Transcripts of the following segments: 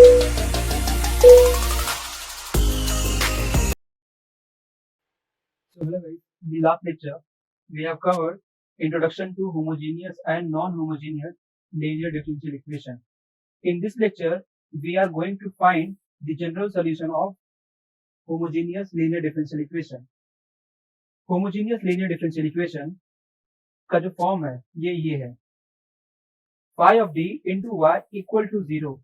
So hello guys, in the last lecture we have covered introduction to homogeneous and non-homogeneous linear differential equation. In this lecture we are going to find the general solution of homogeneous linear differential equation. Homogeneous linear differential equation का जो form है ये है phi of d into y equal to 0.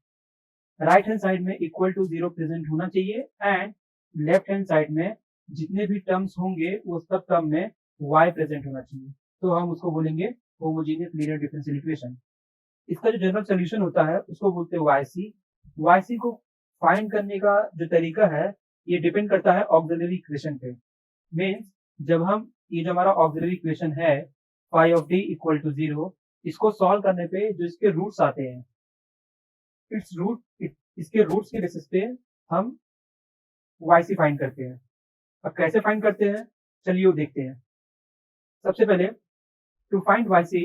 Right hand side में equal to 0 present होना चाहिए and left hand side में जितने भी टर्म्स होंगे वो सब टर्म में y प्रेजेंट होना चाहिए, तो हम उसको बोलेंगे होमोजेनियस लीनियर डिफरेंशियल इक्वेशन। इसका जो जनरल सोल्यूशन होता है उसको बोलते हैं yc को फाइंड करने का जो तरीका है ये डिपेंड करता है ऑक्सिलरी इक्वेशन पे। मीन्स जब हम ये जो हमारा ऑक्सिलरी इक्वेशन है phi of d equal to 0, इसको सॉल्व करने पे जो इसके रूट्स आते हैं इसके रूट्स के बेसिस पे हम yc फाइंड करते हैं। अब कैसे फाइंड करते हैं चलिए वो देखते हैं। सबसे पहले to find yc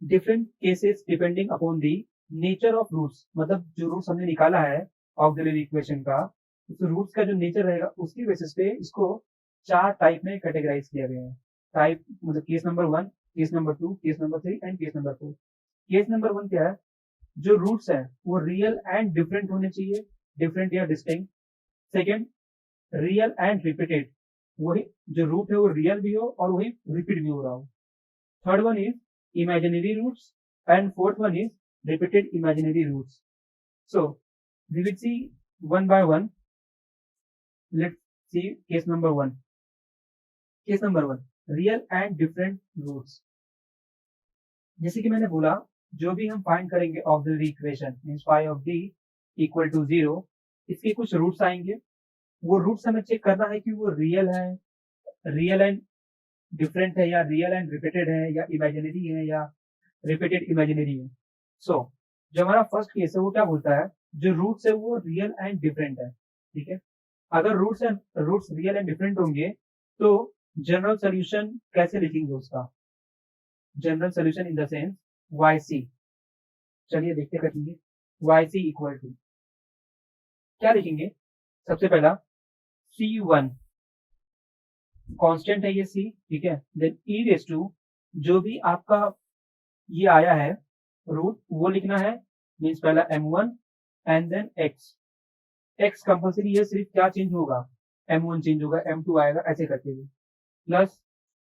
different cases depending upon the nature of roots, मतलब जो रूट्स हमने निकाला है ऑक्सिलरी इक्वेशन का उस रूट्स का जो नेचर रहेगा उसकी बेसिस पे इसको 4 टाइप में कैटेगराइज किया गया है। टाइप मतलब case number 1, case number 2, case number 3 and case number 4। Case number 1 क्या है, जो रूट्स हैं वो रियल एंड डिफरेंट होने चाहिए, डिफरेंट या distinct. Second, real and repeated, वही जो रूट है वो रियल भी हो और वही रिपीट भी हो रहा हो। Third one is imaginary roots and fourth one is repeated imaginary roots. So we will see one by one. Let's see case number 1। Case number 1, real and different roots. जैसे कि मैंने बोला जो भी हम फाइंड करेंगे auxiliary equation means phi of d equal to 0, इसके कुछ रूट्स आएंगे। वो रूट्स हमें चेक करना है कि वो रियल है, रियल एंड डिफरेंट है, या रियल एंड रिपीटेड है, या इमेजिनरी है, या रिपीटेड इमेजिनरी है। सो जो हमारा फर्स्ट केस है वो क्या बोलता है, जो रूट्स है वो रियल एंड डिफरेंट है। ठीक है, अगर रूट्स रियल एंड डिफरेंट होंगे तो जनरल सोल्यूशन कैसे लिखेंगे उसका, general solution in the sense yc। चलिए देखते करेंगे yc इक्वल टू क्या लिखेंगे। सबसे पहला c1 कांस्टेंट है ये c, ठीक है। देन e रेस टू जो भी आपका ये आया है रूट वो लिखना है, मीन्स पहला m1 and then x compulsory है, सिर्फ क्या चेंज होगा m1 चेंज होगा, m2 आएगा, ऐसे करते हुए प्लस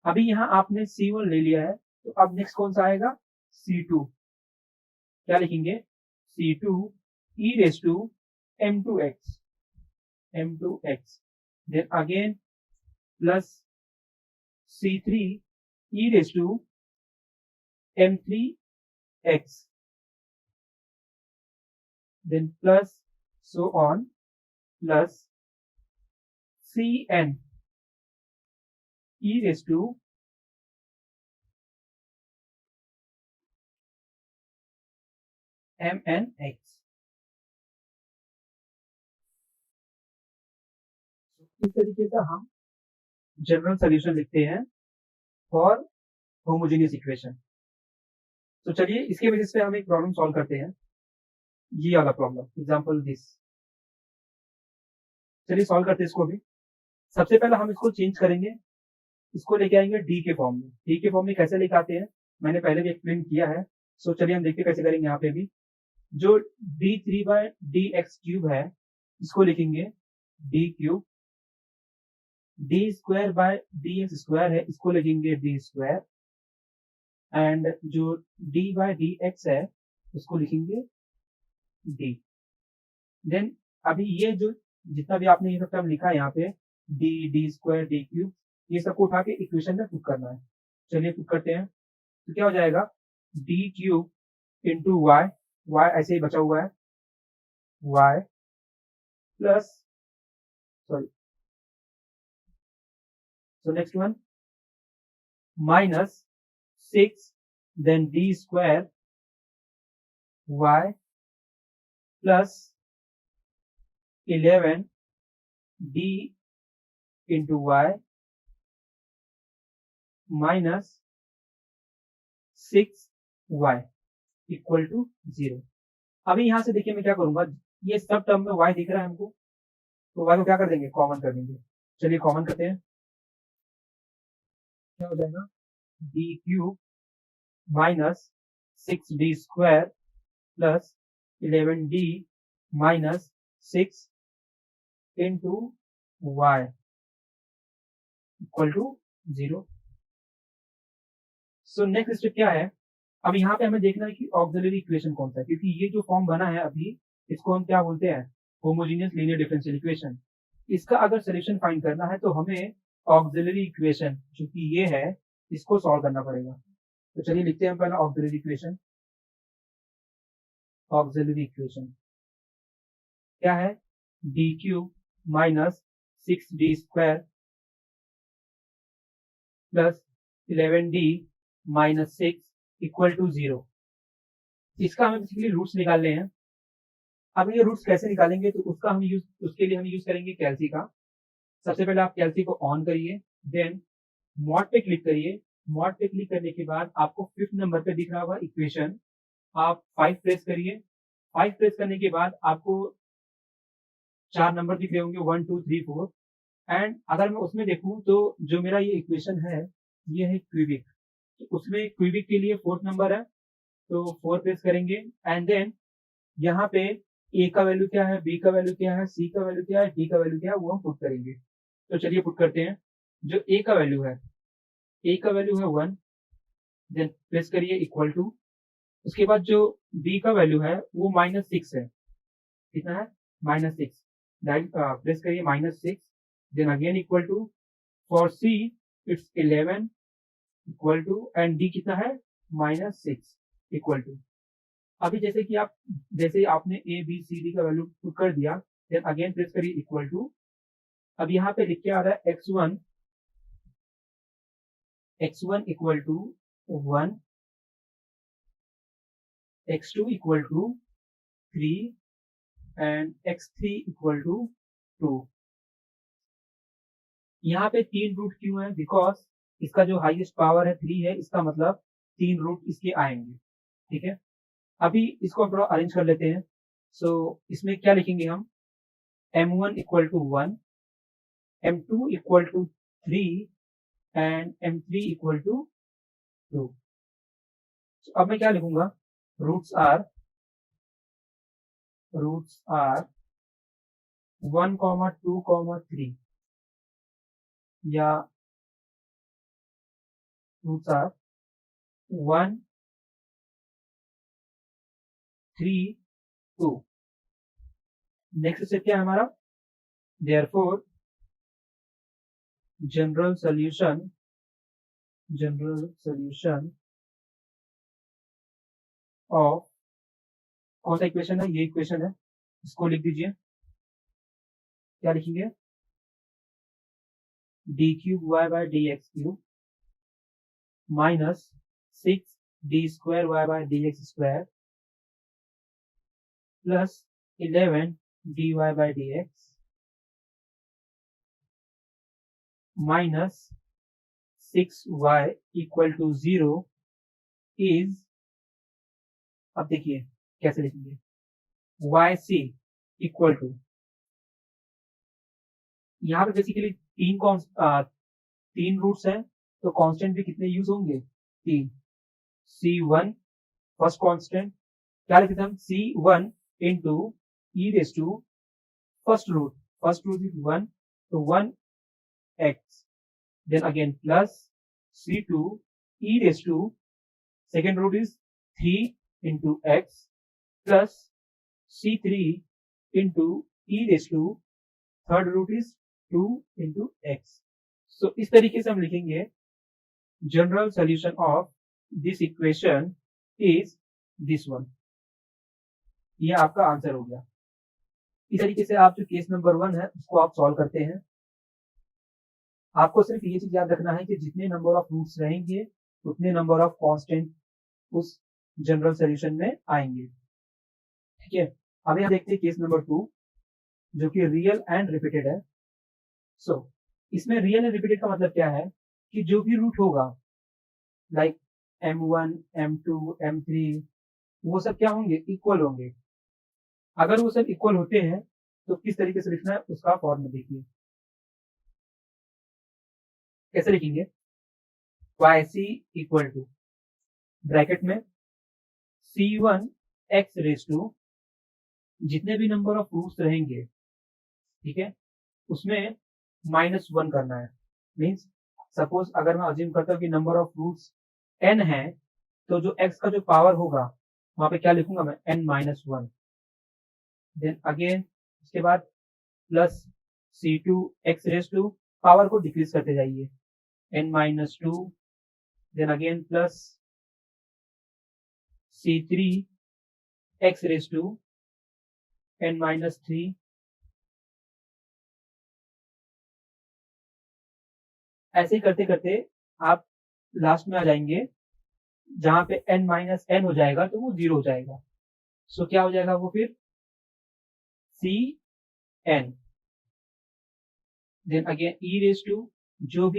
अभी यहाँ आपने c1 ले लिया है तो अब नेक्स्ट कौन सा आएगा c2, क्या लिखेंगे c2 e raise to m2x then again plus c3 e raised to m3x then plus so on plus cn e raised to mnx। इस तरीके से हम जनरल सोल्यूशन लिखते हैं फॉर होमोजेनियस इक्वेशन। तो चलिए इसके बेसिस पे हम एक प्रॉब्लम सॉल्व करते हैं, ये वाला प्रॉब्लम एग्जांपल दिस। चलिए सॉल्व करते हैं इसको भी। सबसे पहले हम इसको चेंज करेंगे, इसको लेके आएंगे डी के फॉर्म में। डी के फॉर्म में कैसे लेके आते हैं मैंने पहले भी एक्सप्लेन किया है, सो चलिए हम देखते कैसे करेंगे। यहाँ पे भी जो d3 bye D X cube है इसको लिखेंगे D cube, D square by D X square है इसको लिखेंगे डी स्क्वायर, एंड जो d बाय डी एक्स है उसको लिखेंगे d। देन अभी ये जो जितना भी आपने ये सब टर्म लिखा है यहाँ पे डी स्क्वायर डी क्यूब, ये सबको उठा के इक्वेशन में पुट करना है। चलिए पुट करते हैं तो क्या हो जाएगा डी क्यूब इंटू वाई ऐसे ही बचा हुआ है y plus sorry so next one minus 6 then d square y plus 11 d into y minus 6y equal to 0। अभी यहां से देखिए मैं क्या करूंगा, ये सब टर्म में y दिख रहा है हमको, तो y को क्या कर देंगे, कॉमन कर देंगे। चलिए कॉमन करते हैं, क्या हो जाएगा, D cube minus 6d² plus 11d minus 6 into Y equal to 0। So next step क्या है, अब यहाँ पे हमें देखना है कि ऑक्सिलरी इक्वेशन कौन सा है, क्योंकि ये जो फॉर्म बना है अभी, इसको हम क्या बोलते हैं, होमोजेनियस लीनियर डिफरेंशियल इक्वेशन। इसका अगर सोल्यूशन फाइंड करना है तो हमें ऑक्सिलरी इक्वेशन जो कि ये है, इसको सॉल्व करना पड़ेगा। तो चलिए लिखते हैं हम पहला ऑक्सिलरी इक्वेशन। ऑक्सिलरी इक्वेशन क्या है, D cube minus 6d² plus 11d minus 6 equal to 0। इसका हमें बेसिकली रूट्स निकालने हैं। अब ये रूट्स कैसे निकालेंगे, तो उसके लिए हम यूज करेंगे कैल्सी का। सबसे पहले आप कैल्सी को ऑन करिए, देन मॉड पे क्लिक करिए। मॉड पे क्लिक करने के बाद आपको 5th नंबर पे दिख रहा होगा इक्वेशन, आप 5 प्रेस करिए। 5 प्रेस करने के बाद आपको 4 नंबर दिख रहे होंगे, 1 2 3 4। एंड अगर मैं उसमें देखूं तो जो मेरा ये इक्वेशन है, ये है क्यूबिक, तो उसमें क्यूबिक के लिए 4th नंबर है, तो 4 प्रेस करेंगे। एंड देन यहाँ पे ए का वैल्यू क्या है, बी का वैल्यू क्या है, सी का वैल्यू क्या है, डी का वैल्यू क्या है, वो हम पुट करेंगे। तो चलिए पुट करते हैं। जो ए का वैल्यू है, ए का वैल्यू है 1, देन प्रेस करिए इक्वल टू। उसके बाद जो बी का वैल्यू है वो -6 है, कितना है, -6। प्रेस करिए -6, then again equal to. For C it's 11 equal to, and D कितना है, -6 इक्वल टू। अभी जैसे आपने ए बी सी डी का वैल्यू पुट कर दिया, देन अगेन प्रेस करिए इक्वल टू। अब यहाँ पे लिख के आ रहा है x1 equal to 1, x2 equal to 3 and x3 equal to 2। यहाँ पे 3 रूट क्यों है, बिकॉज इसका जो हाईएस्ट पावर है 3 है, इसका मतलब 3 रूट इसके आएंगे। ठीक है, अभी इसको थोड़ा अरेंज कर लेते हैं। सो इसमें क्या लिखेंगे हम, m1 equal to 1, m2 equal to 3 and m3 equal to 2। अब मैं क्या लिखूंगा, रूट्स आर 1, 2, 3, या रूट्स आर 1, 3, 2। नेक्स्ट स्टेप क्या है हमारा, देयरफॉर जनरल सॉल्यूशन ऑफ, कौन सा इक्वेशन है, ये इक्वेशन है, इसको लिख दीजिए। क्या लिखेंगे, D cube Y by D X cube minus 6d² Y by D X square plus 11 dy by D X minus 6y equal to 0 is, अब देखिए कैसे लिखेंगे, yc इक्वल टू, यहाँ पे बेसिकली 3 रूट्स हैं, तो कांस्टेंट भी कितने यूज होंगे, 3। c1 फर्स्ट कांस्टेंट, क्या लिखते हैं हम, c1 into E raise to first root is 1, तो 1x, then again plus c2 e raised to second root is 3 into x plus c3 into e raised to third root is 2 into x। so इस तरीके से हम लिखेंगे general solution of this equation is this one. ये आपका answer हो गया। इस तरीके से आप जो केस नंबर 1 है उसको आप सॉल्व करते हैं। आपको सिर्फ ये चीज याद रखना है कि जितने नंबर ऑफ रूट्स रहेंगे उतने नंबर ऑफ कांस्टेंट उस जनरल सॉल्यूशन में आएंगे। ठीक है, अभी हम देखते हैं केस नंबर 2 जो कि रियल एंड रिपीटेड है। सो इसमें रियल एंड रिपीटेड का मतलब क्या है कि जो भी रूट होगा लाइक m1 m2 m3 वो सब क्या होंगे, इक्वल होंगे। अगर वो सब इक्वल होते हैं तो किस तरीके से लिखना है उसका फॉर्म देखिए। कैसे लिखेंगे? yc इक्वल टू ब्रैकेट में c1 x रेज टू जितने भी नंबर ऑफ रूट्स रहेंगे, ठीक है, उसमें -1 करना है। मीन्स सपोज अगर मैं अज्यूम करता हूँ कि नंबर ऑफ रूट्स n है, तो जो x का जो पावर होगा वहां पे क्या लिखूंगा मैं? n-1। देन अगेन उसके बाद plus c2 x raise to, power को डिक्रीज करते जाइए, n-2, then again plus c3 x raise to n-3, ऐसे ही करते करते आप लास्ट में आ जाएंगे जहां पे n-n हो जाएगा तो वो 0 हो जाएगा। सो क्या हो जाएगा वो फिर? cn, then again e raise to जो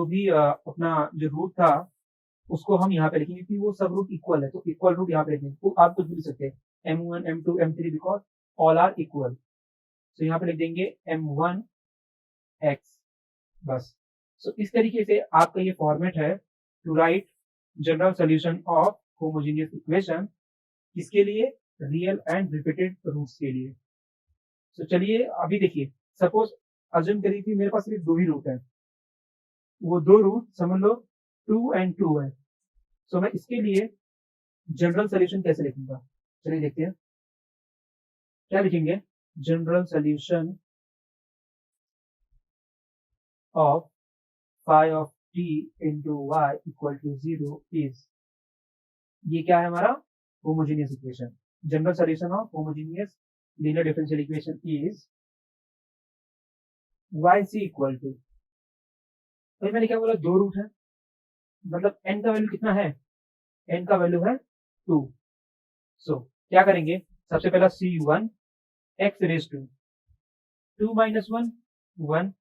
भी अपना जो रूट था उसको हम यहाँ पे लिखेंगे कि वो सब रूट इक्वल है, तो इक्वल रूट यहाँ पे लिखेंगे। तो आप कुछ भी लिख सकते हैं m1 m2 m3 because all are equal. तो यहाँ पे लिख देंगे m1 x, बस। सो इस तरीके से आपका ये फॉर्मेट है to write general solution of homogeneous equation, किसके लिए? रियल एंड रिपीटेड रूट्स के लिए। तो चलिए अभी देखिए, सपोज अज्यूम करिए कि मेरे पास सिर्फ 2 ही रूट है, वो 2 रूट समझ लो 2 and 2 है। सो मैं इसके लिए जनरल सोल्यूशन कैसे लिखूंगा? चलिए देखते हैं क्या लिखेंगे। General solution of phi of t into y equal to 0 is, ये क्या है हमारा? Homogeneous equation. General solution of homogeneous linear differential equation is yc equal to, भाई मैंने क्या बोला? 2 रूट है, मतलब n का वैल्यू कितना है? n का वैल्यू है 2। सो क्या करेंगे? सबसे पहला c1 x raise to 2 minus 1 1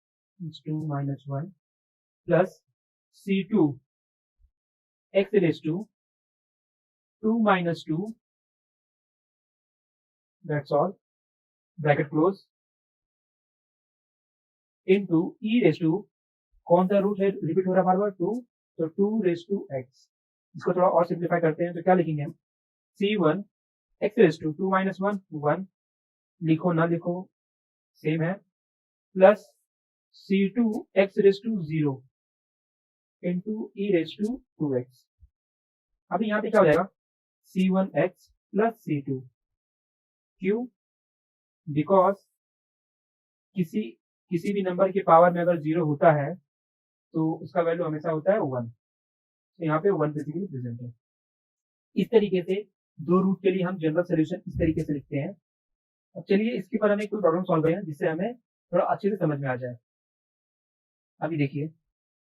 is 2 minus 1 plus c2 x raised to 2 minus 2, that's all, bracket close, into e raised to, कौन सा रूट है रिपीट हो रहा है बार बार? 2, तो 2 रेज टू x। इसको थोड़ा और सिंप्लीफाई करते हैं तो क्या लिखेंगे हम? c1 x raise to 2 minus 1 1, लिखो ना लिखो सेम है, plus c2 x raise to 0 into e raise to 2x। अभी यहाँ पे क्या हो जाएगा? c1x प्लस c2, क्यों? बिकॉज किसी किसी भी नंबर के पावर में अगर 0 होता है तो उसका वैल्यू हमेशा होता है 1। तो यहाँ पे 1 बेसिकली प्रेजेंट है। इस तरीके से 2 रूट के लिए हम जनरल सोल्यूशन इस तरीके से लिखते हैं। अब चलिए इसके ऊपर हमें कोई प्रॉब्लम सॉल्व करें जिससे हमें थोड़ा अच्छे से समझ में आ जाए। अभी देखिए,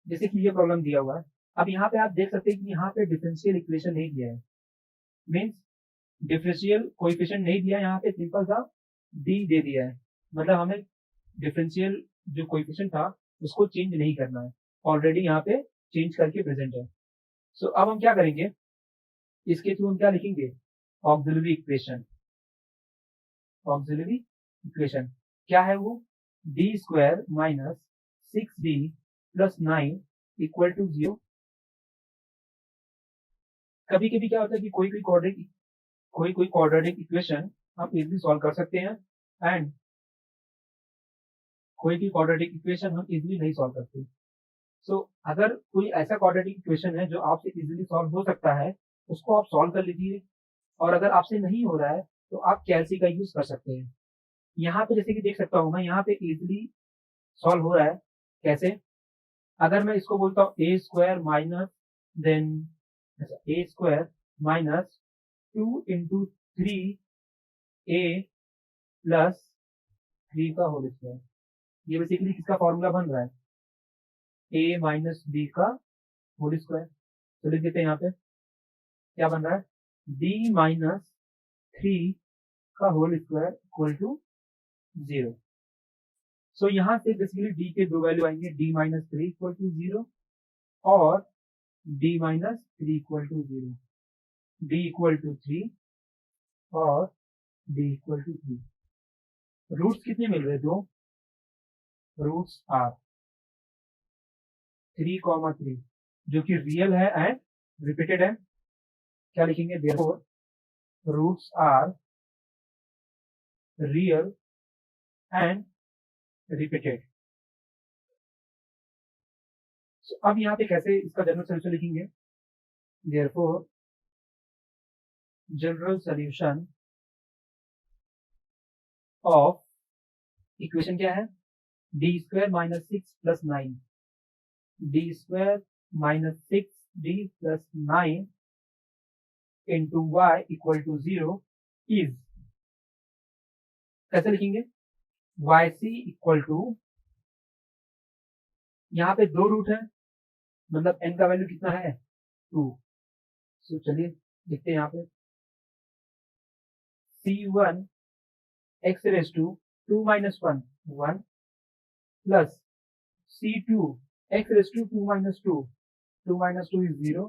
जैसे कि ये प्रॉब्लम दिया हुआ है, अब यहाँ पे आप देख सकते हैं कि यहाँ पे डिफरेंशियल इक्वेशन नहीं दिया है, मीन्स डिफरेंशियल कोएफिशिएंट नहीं दिया, यहाँ पे सिंपल सा डी दे दिया है। मतलब हमें डिफरेंशियल जो कोएफिशिएंट था उसको चेंज नहीं करना है, ऑलरेडी यहाँ पे चेंज करके प्रेजेंट है। सो अब हम क्या करेंगे? इसके थ्रू हम क्या लिखेंगे? Auxiliary equation. ऑक्सिलरी इक्वेशन क्या है वो? D square minus 6d plus 9 equal to 0। कभी कभी क्या होता है कि कोई क्वाड्रेटिक इक्वेशन हम इजीली सॉल्व कर सकते हैं एंड कोई भी क्वाड्रेटिक इक्वेशन हम इजीली नहीं सॉल्व करते। सो अगर कोई ऐसा क्वाड्रेटिक इक्वेशन है जो आपसे इजीली सॉल्व हो सकता है, उसको आप सॉल्व कर लीजिए, और अगर आपसे नहीं हो रहा है तो आप कैलसी का यूज कर सकते हैं। यहाँ पे जैसे कि देख सकता हूँ मैं, यहाँ पे इजीली सॉल्व हो रहा है। कैसे? अगर मैं इसको बोलता हूँ ए स्क्वायर माइनस देन ए स्क्वायर माइनस 2 इंटू 3 ए प्लस 3 का होल स्क्वायर, ये बेसिकली किसका फॉर्मूला बन रहा है? ए माइनस बी का होल स्क्वायर। तो लिख देते हैं यहाँ पे क्या बन रहा है? डी माइनस 3 का होल स्क्वायर इक्वल टू 0। सो यहाँ से बेसिकली डी के 2 वैल्यू आएंगे, डी माइनस 3 इक्वल टू 0 और D minus 3 equal to 0, D equal to 3 और d इक्वल टू 3। रूट्स कितने मिल रहे? 2। रूट्स आर 3,3 जो कि रियल है एंड रिपीटेड है। क्या लिखेंगे? Therefore roots are real and repeated. अब यहाँ पे कैसे इसका जनरल सोल्यूशन लिखेंगे? Therefore general solution of equation क्या है? D square minus 6 plus 9 D square minus 6d plus 9 into Y equal to 0 is, कैसे लिखेंगे? yc इक्वल टू, यहाँ पे 2 रूट है, मतलब n का वैल्यू कितना है? 2। सो चलिए लिखते हैं यहाँ पे c1 x raise to 2 minus 1 1 plus c2 x raise to 2 minus 2 2 minus 2 is 0।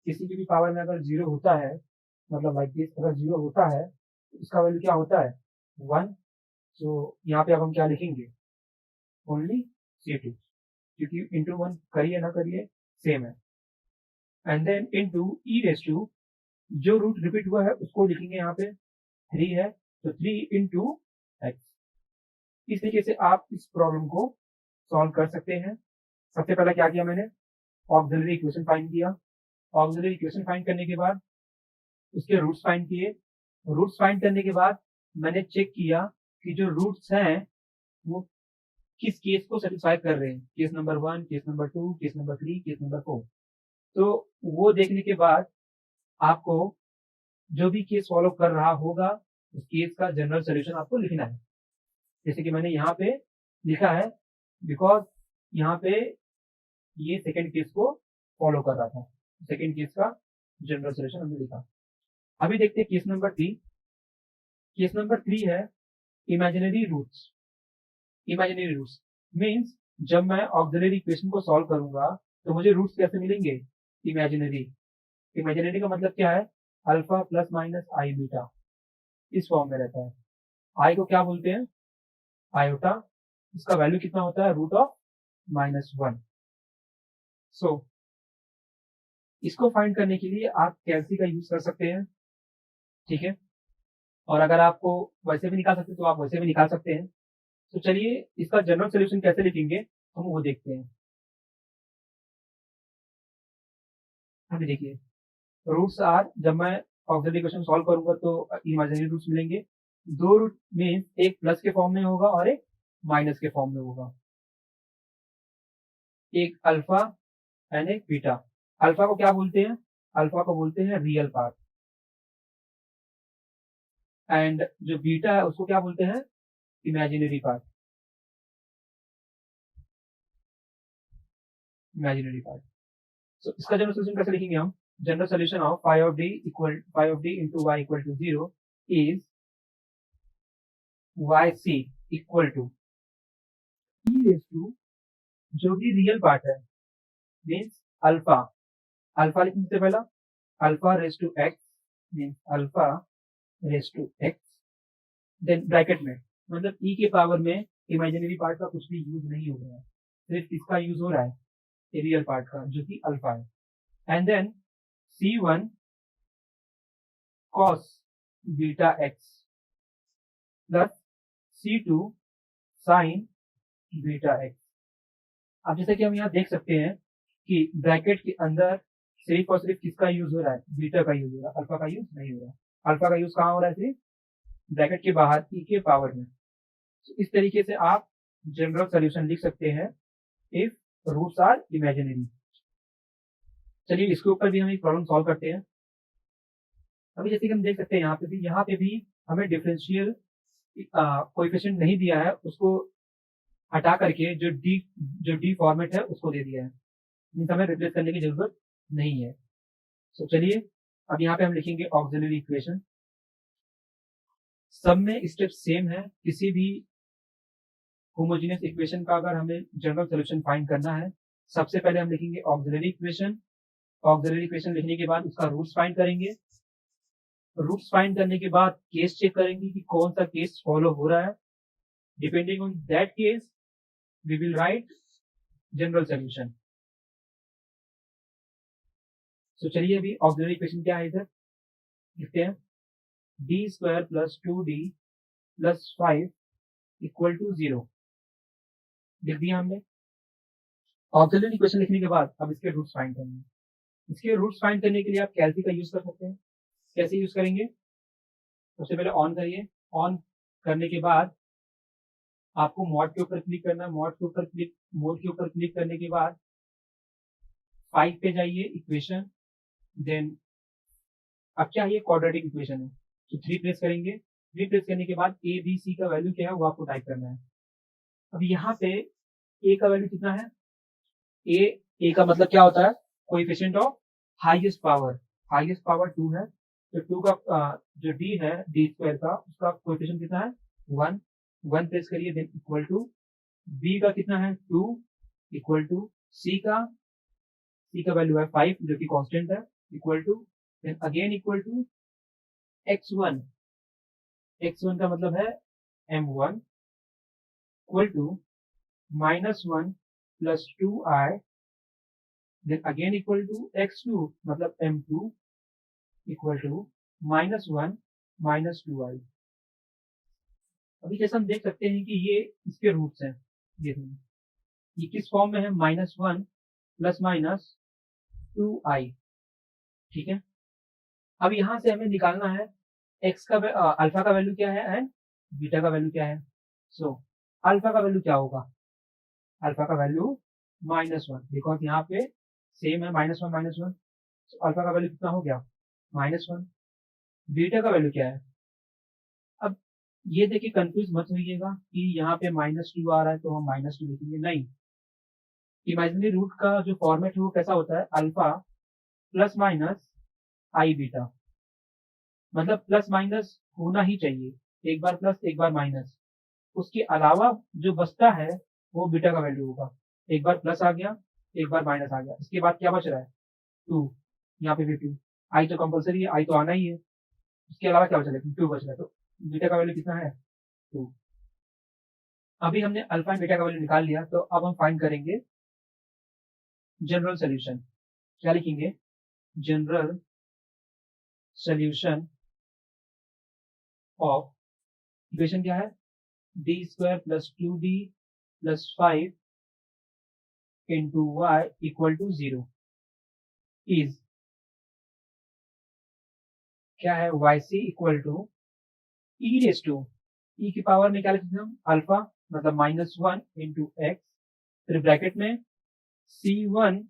किसी की भी पावर में अगर 0 होता है, मतलब लाइक दिस, अगर 0 होता है तो इसका वैल्यू क्या होता है? 1। सो यहाँ पे अब हम क्या लिखेंगे? ओनली c2, क्योंकि इंटू 1 करिए ना करिए सेम है। And then into E raise to, जो रूट रिपीट हुआ है उसको लिखेंगे यहाँ पे 3 है, तो 3 इंटू एक्स। इस तरीके से आप इस प्रॉब्लम को सॉल्व कर सकते हैं। सबसे पहले क्या किया मैंने? ऑक्सिलरी इक्वेशन फाइंड किया। ऑक्सिलरी इक्वेशन फाइंड करने के बाद उसके रूट्स फाइंड किए। रूट्स फाइंड करने के बाद मैंने चेक किया कि जो रूट्स हैं वो किस केस को सेटिस्फाई कर रहे हैं, case number 1, case number 2, case number 3, case number 4। तो वो देखने के बाद आपको जो भी केस फॉलो कर रहा होगा उस केस का जनरल सोल्यूशन आपको लिखना है। जैसे कि मैंने यहाँ पे लिखा है, बिकॉज यहाँ पे ये सेकेंड केस को फॉलो कर रहा था। सेकेंड केस का जनरल सोल्यूशन हमने लिखा। अभी देखते हैं केस नंबर 3। केस नंबर 3 है imaginary roots. Imaginary roots means जब मैं ऑक्सिलरी इक्वेशन को सॉल्व करूंगा तो मुझे रूट्स कैसे मिलेंगे? इमेजिनरी। इमेजिनरी का मतलब क्या है? Alpha plus minus I beta, इस फॉर्म में रहता है। आई को क्या बोलते हैं? आयोटा। इसका वैल्यू कितना होता है? Root of -1। सो इसको फाइंड करने के लिए आप कैलसी का यूज कर सकते हैं, ठीक है। और अगर आपको वैसे भी निकाल सकते हैं तो आप वैसे भी निकाल सकते हैं। तो चलिए इसका जनरल सोल्यूशन कैसे लिखेंगे हम वो देखते हैं। अभी देखिए, रूट्स आर, जब मैं ऑक्सिलरी इक्वेशन सॉल्व करूंगा तो इमेजिनरी रूट्स मिलेंगे। 2 रूट मीन्स एक प्लस के फॉर्म में होगा और एक माइनस के फॉर्म में होगा। एक अल्फा एंड एक बीटा। अल्फा को क्या बोलते हैं? अल्फा को बोलते हैं रियल पार्ट, एंड जो बीटा है उसको क्या बोलते हैं? Imaginary part. Imaginary part. So इसका जनरल सोल्यूशन कैसे लिखेंगे हम? General solution of phi of D into Y equal to 0 is y C equal to e raise to, जो भी रियल पार्ट है मीन्स अल्फा। अल्फा लिखने से पहला alpha raise to X means alpha raise to X, then bracket में, मतलब ई के power में इमेजिनरी पार्ट का कुछ भी यूज नहीं हो रहा है, सिर्फ इसका यूज हो रहा है रियल पार्ट का जो कि अल्फा है। And then C1 cos beta X plus C2 sin beta X. अब जैसे कि हम यहाँ देख सकते हैं कि ब्रैकेट के अंदर सिर्फ और सिर्फ किसका यूज हो रहा है? बीटा का यूज हो रहा है, अल्फा का यूज नहीं हो रहा। अल्फा का यूज कहाँ हो रहा है? सिर्फ ब्रैकेट के बाहर ई के पावर में। तो इस तरीके से आप जनरल सोल्यूशन लिख सकते हैं इफ रूट्स आर इमेजिनरी। चलिए इसके ऊपर भी हम एक प्रॉब्लम सॉल्व करते हैं। अभी जैसे कि हम देख सकते हैं यहाँ पे भी हमें डिफरेंशियल कोएफिशिएंट नहीं दिया है, उसको हटा करके जो डी फॉर्मेट है उसको दे दिया है, मीन्स हमें रिप्लेस करने की जरूरत नहीं है। तो चलिए अब यहाँ पे हम लिखेंगे ऑक्सिलरी इक्वेशन। सब में स्टेप सेम है। किसी भी होमोजेनियस इक्वेशन का अगर हमें जनरल सोल्यूशन फाइंड करना है, सबसे पहले हम लिखेंगे ऑक्सिलरी इक्वेशन। ऑक्सिलरी इक्वेशन लिखने के बाद उसका रूट्स फाइंड करेंगे। रूट्स फाइंड करने के बाद केस चेक करेंगे कि कौन सा केस फॉलो हो रहा है. Depending on that case we will write general solution. तो चलिए अभी ऑक्सिलरी इक्वेशन क्या है इधर लिखते हैं. D square plus 2d plus 5 equal to 0 लिख दिया हमने. ऑक्सिलरी इक्वेशन लिखने के बाद अब इसके रूट्स फाइंड करेंगे. इसके रूट्स फाइंड करने के लिए आप कैलसी का यूज कर सकते हैं. कैसे यूज करेंगे? सबसे पहले ऑन करिए. ऑन करने के बाद आपको मॉड के ऊपर क्लिक करना है. मोड के ऊपर क्लिक करने के बाद 5 पे जाइए इक्वेशन. देन अब क्या ये क्वाड्रेटिक इक्वेशन है तो 3 प्रेस करेंगे. 3 प्रेस करने के बाद ए बी सी का वैल्यू क्या है वो आपको टाइप करना है. अब यहाँ पे ए का वैल्यू कितना है? ए का मतलब क्या होता है? Coefficient of highest power. Highest power 2 है तो 2 का जो डी है डी स्क्वायर का उसका कोएफिशिएंट कितना है? 1. 1 प्रेस करिए. देन इक्वल टू बी का कितना है? 2 इक्वल टू सी का वैल्यू है 5 जो कि कांस्टेंट है equal to. Then again equal to x1. x1 का मतलब है m1 equal to -1 plus 2i. Then again equal to x2 मतलब m2 equal to -1 minus 2i. अभी जैसे हम देख सकते हैं कि ये इसके रूट्स हैं. ये किस फॉर्म में है? -1 प्लस माइनस 2i. ठीक है. अब यहाँ से हमें निकालना है x का अल्फा का वैल्यू क्या है एंड बीटा का वैल्यू क्या है. सो अल्फा का वैल्यू क्या होगा? अल्फा का वैल्यू -1 बिकॉज यहाँ पे सेम है -1. तो अल्फा का वैल्यू कितना हो गया? -1. बीटा का वैल्यू क्या है? अब ये देखिए कंफ्यूज मत होइएगा कि यहाँ पे -2 आ रहा है तो हम -2 लिखेंगे. नहीं, इमेजिनरी रूट का जो फॉर्मेट है वो कैसा होता है? Alpha plus minus I beta. मतलब प्लस माइनस होना ही चाहिए. एक बार प्लस एक बार माइनस. उसके अलावा जो बचता है वो बीटा का वैल्यू होगा. एक बार प्लस आ गया एक बार माइनस आ गया. इसके बाद क्या बच रहा है? 2. यहाँ पे भी 2. आई तो कंपलसरी है. आई तो आना ही है. उसके अलावा क्या बचा? लेकिन 2 बच रहा है. तो बीटा का वैल्यू कितना है? 2. अभी हमने अल्फा एंड बीटा का वैल्यू निकाल लिया तो अब हम फाइंड करेंगे जनरल सोल्यूशन. क्या लिखेंगे? जनरल सोल्यूशन ऑफ इक्वेशन क्या है? D square plus 2d plus 5 into Y equal to 0 is क्या है? Y C equal to E raise to e की पावर में क्या लिखते हैं हम? अल्फा मतलब -1 इंटू एक्स. फिर ब्रैकेट में C1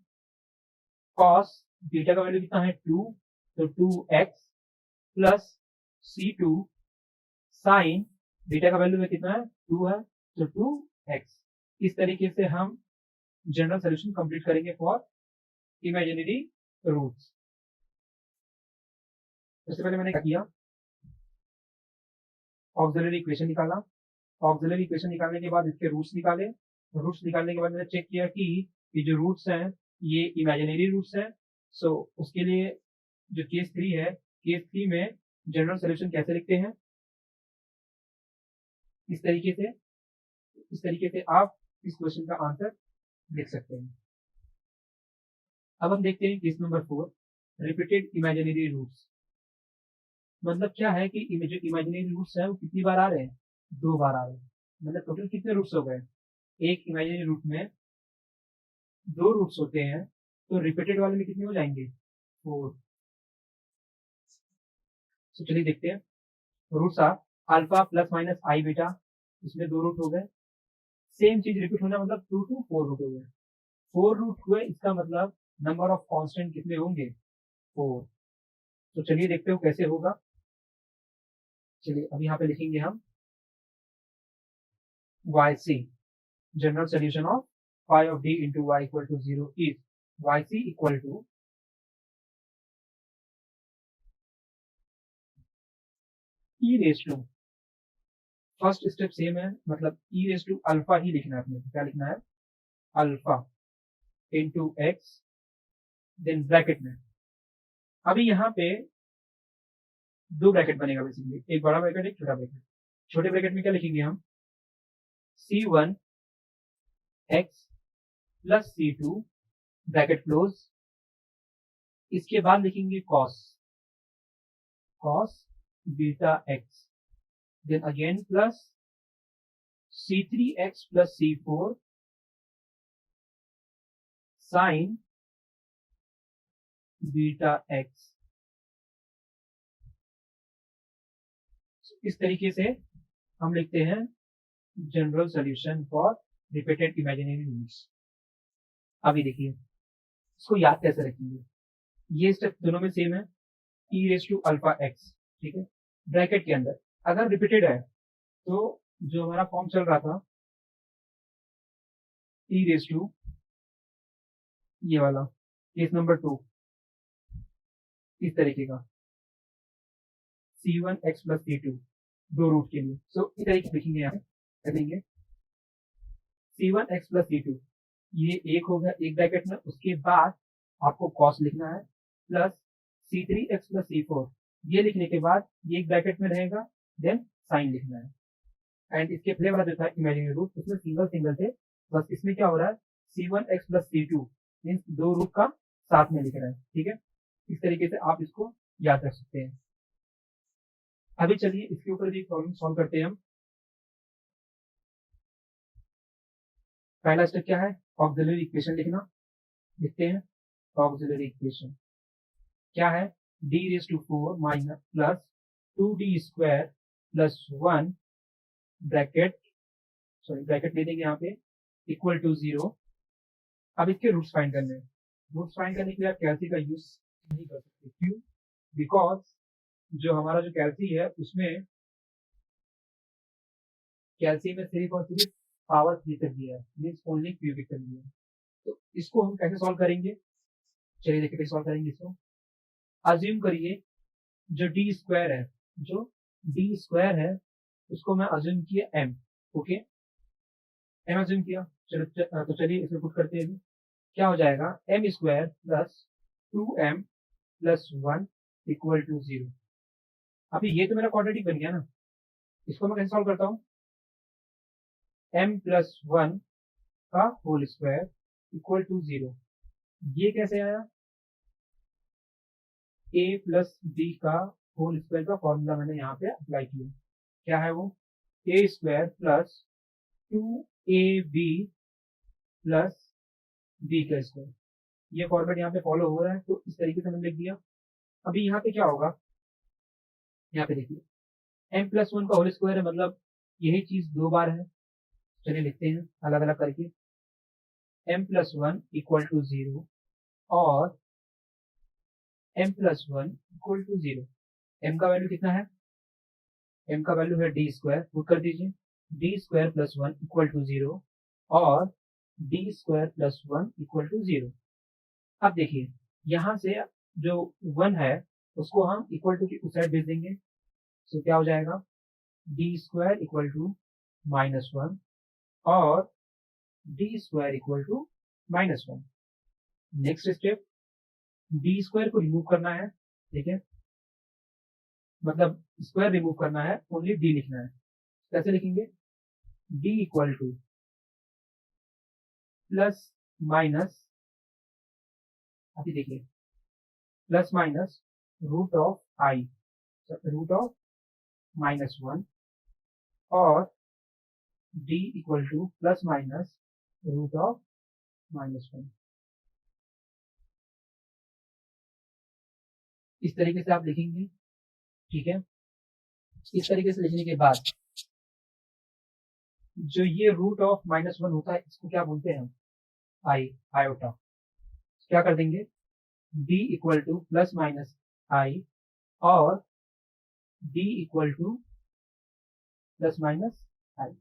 कॉस बीटा का वैल्यू कितना है? 2 तो 2x plus C2 sign beta का वैल्यू में कितना है? 2 है तो 2x. इस तरीके से हम जनरल सोल्यूशन कंप्लीट करेंगे फॉर इमेजिनरी रूट्स. सबसे पहले मैंने क्या किया? ऑक्सिलरी इक्वेशन निकाला. ऑक्सिलरी इक्वेशन निकालने के बाद इसके रूट्स निकाले. रूट्स निकालने के बाद मैंने चेक किया कि ये जो रूट्स हैं ये इमेजिनरी रूट्स हैं. सो उसके लिए जो केस 3 है, केस 3 में जनरल सोल्यूशन कैसे लिखते हैं? इस तरीके से आप इस क्वेश्चन का आंसर लिख सकते हैं. अब हम देखते हैं case number 4 repeated imaginary roots. मतलब क्या है कि जो इमेजिनरी रूट्स है वो कितनी बार आ रहे हैं? 2 बार आ रहे हैं. मतलब टोटल कितने रूट्स हो गए? एक इमेजिनरी रूट में 2 रूट्स होते हैं तो रिपीटेड वाले में कितने हो जाएंगे? 4. तो चलिए देखते हैं. Roots are alpha plus minus I beta. इसमें 2 रूट हो गए. सेम चीज रिपीट होना मतलब 2 to 4 रूट हो गए. 4 रूट हुए इसका मतलब नंबर ऑफ कांस्टेंट कितने होंगे? 4. तो चलिए देखते हो कैसे होगा. चलिए अब यहाँ पे लिखेंगे हम yc general solution of phi of d into y equal to 0 is yc equal to e raised to. First step same है मतलब e raised to अल्फा ही लिखना है अपने. क्या लिखना है? Alpha into X. Then bracket में अभी यहाँ पे दो ब्रैकेट बनेगा बेसिकली, एक बड़ा ब्रैकेट एक छोटा ब्रैकेट। छोटे ब्रैकेट में क्या लिखेंगे हम, C1 x plus C2 bracket close, इसके बाद लिखेंगे cos beta x, then again plus C3x plus C4 sine beta x। इस तरीके से हम लिखते हैं general solution for repeated imaginary roots. अभी देखिए इसको याद कैसे रखेंगे, ये स्टेप दोनों में सेम है, e raise to alpha x, ठीक है, ब्रैकेट के अंदर अगर रिपीटेड है तो जो हमारा फॉर्म चल रहा था e रेज टू ये वाला केस नंबर 2 इस तरीके का C1x प्लस C2 दो रूट के लिए, सो इस तरीके लिखेंगे, यहाँ पे लिखेंगे C1x प्लस C2, ये एक हो गया एक ब्रैकेट में, उसके बाद आपको cos लिखना है प्लस C3x प्लस C4, ये लिखने के बाद ये एक ब्रैकेट में रहेगा, देन साइन लिखना है। एंड इसके पहले वाला जो था इमेजिनरी रूट उसमें सिंगल सिंगल थे, बस इसमें क्या हो रहा है C1x प्लस C2 मीन्स दो रूट का साथ में लिख रहा है, ठीक है। इस तरीके से आप इसको याद रख सकते हैं। अभी चलिए इसके ऊपर भी प्रॉब्लम सॉल्व करते हैं हम। पहला स्टेप क्या है, ऑक्सिलरी इक्वेशन लिखना, लिखते हैं ऑक्सिलरी इक्वेशन क्या है, d raise to 4 minus plus 2d square plus 1 bracket bracket ले देंगे यहाँ पे इक्वल टू 0। अब इसके रूट्स फाइंड करने हैं, रूट्स फाइंड करने के लिए आप कैल्सी का यूज नहीं कर सकते, क्यों, बिकॉज जो हमारा जो कैल्सी है उसमें कैल्सी में सिर्फ और सिर्फ पावर 3 तक दिया है, मीन्स ओनली क्यूबिक तक दिया है। तो इसको हम कैसे सॉल्व करेंगे, चलिए देखिए कैसे सॉल्व करेंगे इसको। अज्यूम करिए जो डी स्क्वायर है, जो डी स्क्वायर है उसको मैं अज्यूम किया m, ओके, m अज्यूम किया, चलो तो चलिए इसमें पुट करते हैं। क्या हो जाएगा m square plus 2m plus 1 equal to 0। अभी ये तो मेरा क्वाड्रेटिक बन गया ना, इसको मैं कैसे सॉल्व करता हूँ, m प्लस 1 का होल स्क्वायर इक्वल टू 0, ये कैसे आया, a प्लस बी का होल स्क्वायर का फॉर्मूला मैंने यहाँ पे अप्लाई किया, क्या है वो, a square plus 2ab plus b का स्क्वायर, ये फॉर्मेट यहाँ पे फॉलो हो रहा है, तो इस तरीके से मैंने लिख दिया। अभी यहाँ पे क्या होगा, यहाँ पे देखिए m प्लस 1 का होल स्क्वायर है, मतलब यही चीज दो बार है, चलिए लिखते हैं अलग अलग करके, m प्लस 1 इक्वल टू 0 और m plus 1 equal to 0। m का वैल्यू कितना है, m का वैल्यू है डी स्क्वायर, पुट कर दीजिए, D square plus 1 equal to 0 और D square plus 1 equal to 0। अब देखिए यहाँ से जो 1 है उसको हम इक्वल टू की उस साइड भेज देंगे, तो क्या हो जाएगा डी स्क्वायर इक्वल टू -1 और D square equal to -1। Next step, D square को रिमूव करना है, ठीक है, मतलब स्क्वायर रिमूव करना है, ओनली डी लिखना है, कैसे लिखेंगे, D equal to plus minus, अभी देखिए plus minus root of I, root of -1 और d equal to plus minus root of -1। इस तरीके से आप लिखेंगे, ठीक है। इस तरीके से लिखने के बाद जो ये रूट ऑफ -1 होता है इसको क्या बोलते हैं, आयोटा, क्या कर देंगे d equal to plus minus i और d equal to plus minus i.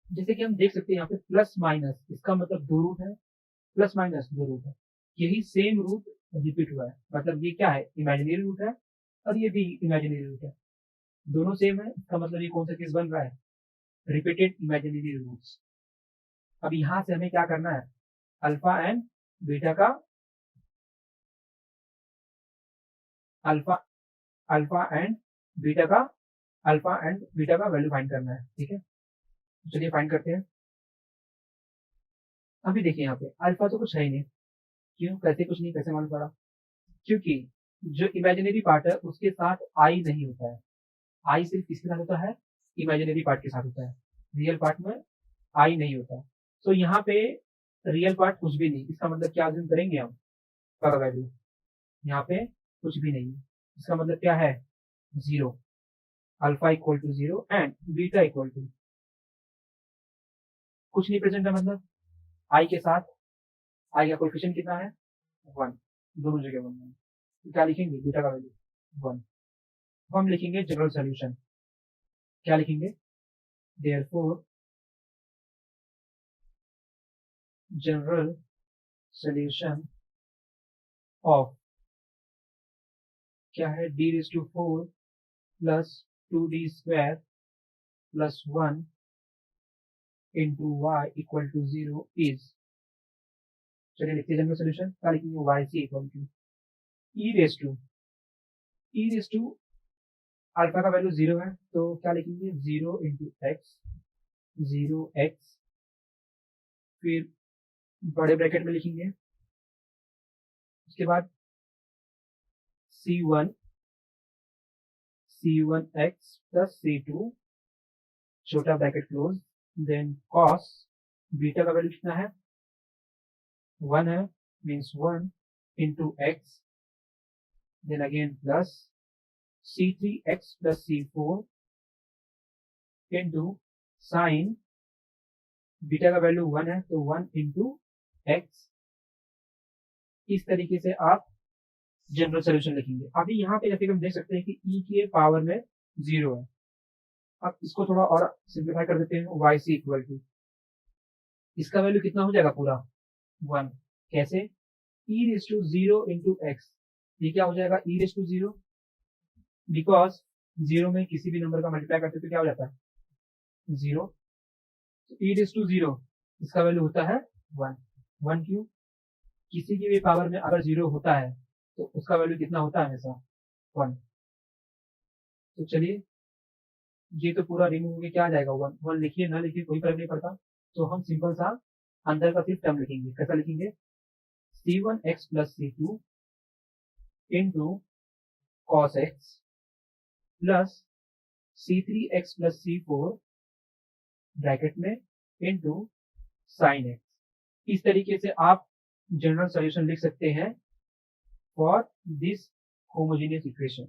जैसे कि हम देख सकते हैं यहाँ पे प्लस माइनस, इसका मतलब दो रूट है, प्लस माइनस दो रूट है, यही सेम रूट रिपीट हुआ है, मतलब ये क्या है इमेजिनरी रूट है और ये भी इमेजिनरी रूट है, दोनों सेम है, इसका मतलब ये कौन सा केस बन रहा है, रिपीटेड इमेजिनरी रूट्स। अब यहाँ से हमें क्या करना है, अल्फा एंड बीटा का अल्फा एंड बीटा का अल्फा एंड बीटा का वैल्यू फाइंड करना है, ठीक है। चलिए फाइंड करते हैं। अभी देखिए यहाँ पे अल्फा तो कुछ है ही नहीं, क्यों, कैसे कुछ नहीं, कैसे मालूम पड़ा? क्योंकि जो इमेजिनरी पार्ट है उसके साथ आई नहीं होता है। आई सिर्फ किसके साथ होता है? इमेजिनरी पार्ट के साथ होता है, रियल पार्ट में आई नहीं होता। तो यहाँ पे रियल पार्ट कुछ भी नहीं, इसका मतलब क्या अज्यूम करेंगे हम? का वैल्यू यहाँ पे कुछ भी नहीं है, इसका मतलब क्या है? Zero. Alpha equal to zero and beta equal to कुछ नहीं प्रेजेंट है, मतलब आई के साथ आई का कोएफिशिएंट कितना है? 1, दोनों जगह 1 है। तो क्या लिखेंगे? बीटा का वैल्यू 1। हम लिखेंगे जनरल सॉल्यूशन, क्या लिखेंगे? देयरफॉर जनरल सॉल्यूशन ऑफ क्या है? d⁴ plus 2d² plus 1 into y equal to 0 is, चलिए लिखते हैं जनरल सॉल्यूशन, क्या लिखेंगे? yc equal to E raise to alpha का वैल्यू 0 है, तो क्या लिखेंगे? 0 इंटू एक्स, 0x, फिर बड़े ब्रैकेट में लिखेंगे, उसके बाद c1x प्लस c2 छोटा bracket close, then cos beta का वैल्यू कितना है? 1 है, means 1 into X, then again plus c3x plus c4 into sine beta का वैल्यू 1 है, तो 1 इंटू एक्स। इस तरीके से आप जनरल सॉल्यूशन लिखेंगे। अभी यहाँ पे जैसे हम देख सकते हैं कि e के पावर में 0 है। अब इसको थोड़ा और सिंप्लीफाई कर देते हैं, वाई सी इक्वल टू इसका वैल्यू कितना हो जाएगा? पूरा 1। कैसे? e raise to 0 into X, ये क्या हो जाएगा? e रेस टू 0, बिकॉज 0 में किसी भी नंबर का मल्टीप्लाई करते तो क्या हो जाता है? 0। तो e रेस टू 0 इसका वैल्यू होता है 1। 1 क्यों? किसी की भी पावर में अगर 0 होता है तो उसका वैल्यू कितना होता है? हमेशा 1। तो चलिए ये तो पूरा रिमूव होकर क्या आ जाएगा? 1। 1 लिखिए ना लिखिए कोई फर्क नहीं पड़ता, तो हम सिंपल सा अंदर का सिर्फ टर्म लिखेंगे। कैसा लिखेंगे? c1x plus c2 into cos x plus c3x plus c4 bracket में इंटू साइन एक्स। इस तरीके से आप जनरल सॉल्यूशन लिख सकते हैं फॉर दिस होमोजेनियस इक्वेशन।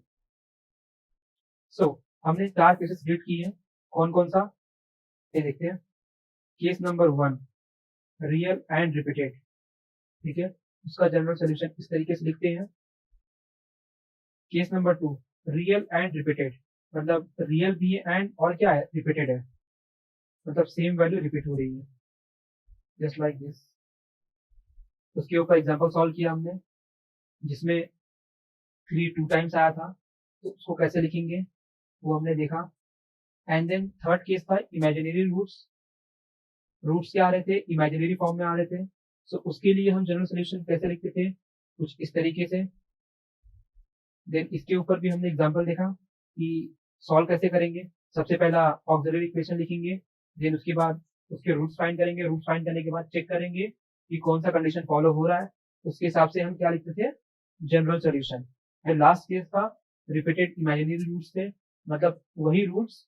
सो हमने 4 केसेस रीड किए हैं, कौन कौन सा ये देखते हैं। Case number 1 real and repeated, ठीक है, उसका जनरल सॉल्यूशन इस तरीके से लिखते हैं। Case number 2 real and repeated, मतलब रियल भी है एंड और क्या है? रिपीटेड है, मतलब सेम वैल्यू रिपीट हो रही है, जस्ट लाइक दिस। उसके ऊपर एग्जांपल सॉल्व किया हमने जिसमें 3 2 टाइम्स आया था, तो उसको कैसे लिखेंगे वो हमने देखा। एंड देन थर्ड केस था इमेजिनरी रूट्स, रूट्स क्या आ रहे थे? इमेजिनरी फॉर्म में आ रहे थे। सो उसके लिए हम जनरल सॉल्यूशन कैसे लिखते थे? कुछ इस तरीके से। देन इसके ऊपर भी हमने एग्जांपल देखा कि सॉल्व कैसे करेंगे। सबसे पहला ऑक्सिलरी इक्वेशन लिखेंगे, देन उसके बाद उसके रूट्स फाइंड करेंगे, रूट्स फाइंड करने के बाद चेक करेंगे कि कौन सा कंडीशन फॉलो हो रहा है, उसके हिसाब से हम क्या लिखते थे? General solution. And last case था रिपीटेड इमेजिनरी रूट्स थे, मतलब वही रूट्स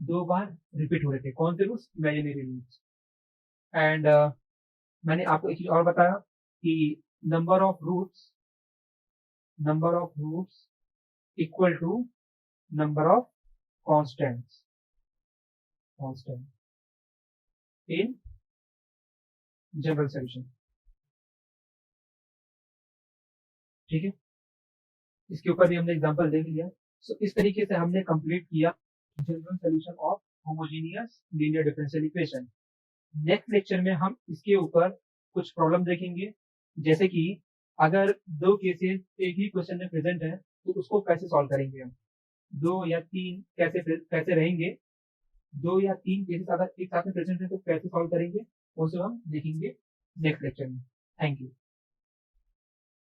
2 बार रिपीट हो रहे थे। कौन से रूट्स? Imaginary roots. एंड मैंने आपको एक चीज और बताया कि number of roots equal to number of constants in general solution, ठीक है। इसके ऊपर भी हमने एग्जांपल देख लिया। सो इस तरीके से हमने कंप्लीट किया general solution of homogeneous linear differential equation. Next lecture में हम इसके ऊपर कुछ प्रॉब्लम देखेंगे, जैसे कि अगर 2 केसेस एक ही क्वेश्चन में प्रेजेंट है तो उसको कैसे सॉल्व करेंगे हम। 2 या 3 कैसे रहेंगे, 2 या 3 केसेस अगर एक साथ में प्रेजेंट है तो कैसे सॉल्व करेंगे, वो सब हम देखेंगे नेक्स्ट लेक्चर में। Thank you.